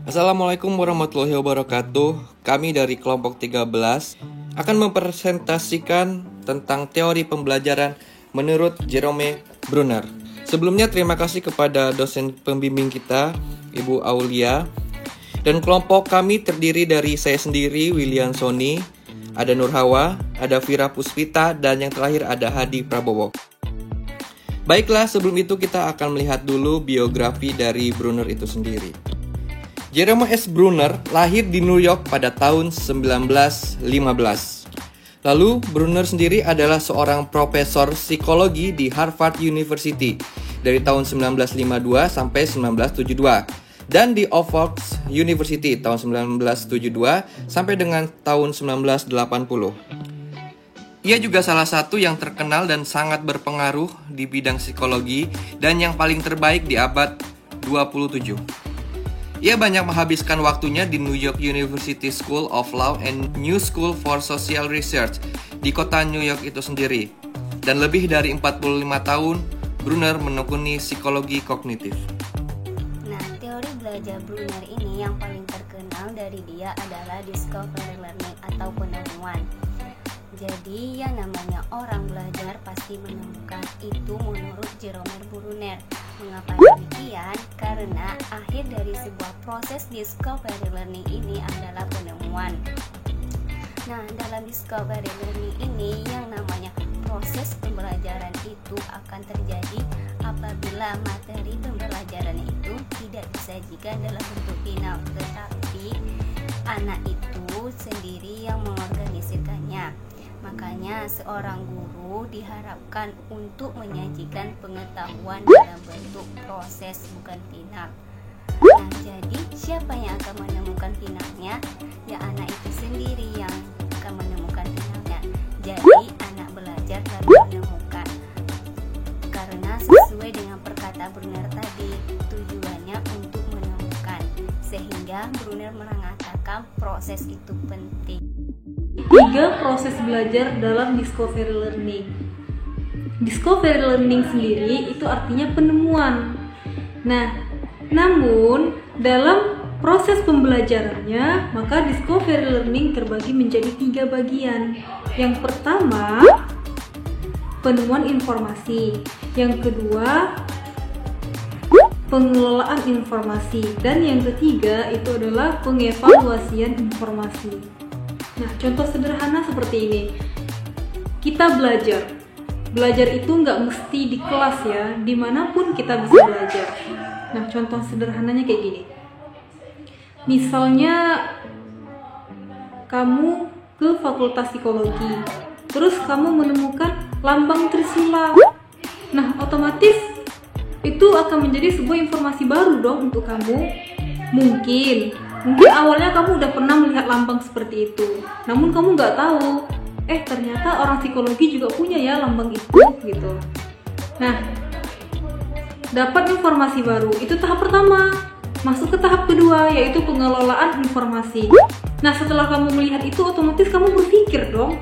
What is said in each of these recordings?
Assalamualaikum warahmatullahi wabarakatuh. Kami dari kelompok 13 akan mempresentasikan tentang teori pembelajaran menurut Jerome Bruner. Sebelumnya terima kasih kepada dosen pembimbing kita, Ibu Aulia. Dan kelompok kami terdiri dari saya sendiri, William Sony, ada Nurhawa, ada Vira Puspita, dan yang terakhir ada Hadi Prabowo. Baiklah, sebelum itu kita akan melihat dulu biografi dari Bruner itu sendiri. Jerome S. Bruner lahir di New York pada tahun 1915. Lalu, Bruner sendiri adalah seorang profesor psikologi di Harvard University dari tahun 1952 sampai 1972 dan di Oxford University tahun 1972 sampai dengan tahun 1980. Ia juga salah satu yang terkenal dan sangat berpengaruh di bidang psikologi dan yang paling terbaik di abad 27. Ia banyak menghabiskan waktunya di New York University School of Law and New School for Social Research di kota New York itu sendiri. Dan lebih dari 45 tahun, Bruner menekuni psikologi kognitif. Nah, teori belajar Bruner ini yang paling terkenal dari dia adalah discovery learning atau penemuan. Jadi yang namanya orang belajar pasti menemukan, itu menurut Jerome Bruner. Mengapa demikian? Karena akhir dari sebuah proses discovery learning ini adalah penemuan. Nah, dalam discovery learning ini yang namanya proses pembelajaran itu akan terjadi apabila materi pembelajaran itu tidak disajikan dalam bentuk final, tetapi anak itu sendiri yang mengorganisirkannya. Makanya seorang guru diharapkan untuk menyajikan pengetahuan dalam bentuk proses, bukan final. Nah, jadi siapa yang akan menemukan finalnya? Ya, anak itu sendiri yang akan menemukan finalnya. Jadi anak belajar lalu menemukan. Karena sesuai dengan perkataan Bruner tadi, tujuannya untuk menemukan. Sehingga Bruner mengatakan proses itu penting. 3 proses belajar dalam discovery learning. Discovery learning sendiri itu artinya penemuan. Nah, namun dalam proses pembelajarannya, maka discovery learning terbagi menjadi 3 bagian. Yang pertama, penemuan informasi. Yang kedua, pengelolaan informasi. Dan yang ketiga itu adalah pengevaluasian informasi. Nah, contoh sederhana seperti ini. Kita belajar. Belajar itu nggak mesti di kelas ya, dimanapun kita bisa belajar. Nah, contoh sederhananya kayak gini. Misalnya, kamu ke Fakultas Psikologi, terus kamu menemukan lambang Trisula. Nah, otomatis itu akan menjadi sebuah informasi baru dong untuk kamu. Mungkin awalnya kamu udah pernah melihat lambang seperti itu, namun kamu nggak tahu, ternyata orang psikologi juga punya ya lambang itu, gitu. Nah, dapat informasi baru, itu tahap pertama. Masuk ke tahap kedua, yaitu pengelolaan informasi. Nah, setelah kamu melihat itu, otomatis kamu berpikir dong,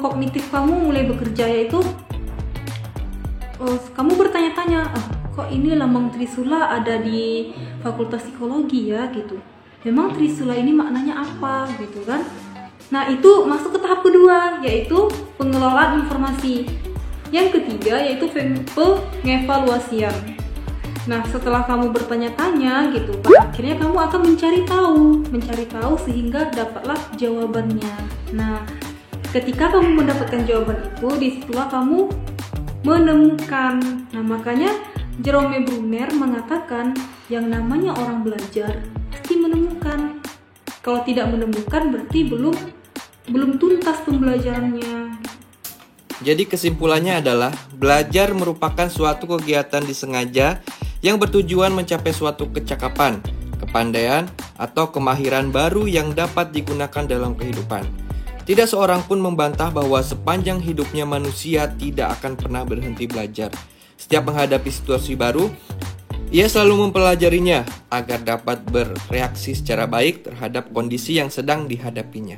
kognitif kamu mulai bekerja, yaitu kamu bertanya-tanya, kok ini lambang Trisula ada di Fakultas Psikologi ya, gitu. Memang Trisula ini maknanya apa, gitu kan? Nah, itu masuk ke tahap kedua, yaitu pengelolaan informasi. Yang ketiga yaitu pengevaluasian. Nah, setelah kamu bertanya-tanya gitu, pada akhirnya kamu akan mencari tahu sehingga dapatlah jawabannya. Nah, ketika kamu mendapatkan jawaban itu, disitulah kamu menemukan. Nah, makanya Jerome Bruner mengatakan yang namanya orang belajar pasti menemukan. Kalau tidak menemukan berarti belum tuntas pembelajarannya. Jadi kesimpulannya adalah belajar merupakan suatu kegiatan disengaja yang bertujuan mencapai suatu kecakapan, kepandaian, atau kemahiran baru yang dapat digunakan dalam kehidupan. Tidak seorang pun membantah bahwa sepanjang hidupnya manusia tidak akan pernah berhenti belajar. Setiap menghadapi situasi baru, ia selalu mempelajarinya agar dapat bereaksi secara baik terhadap kondisi yang sedang dihadapinya.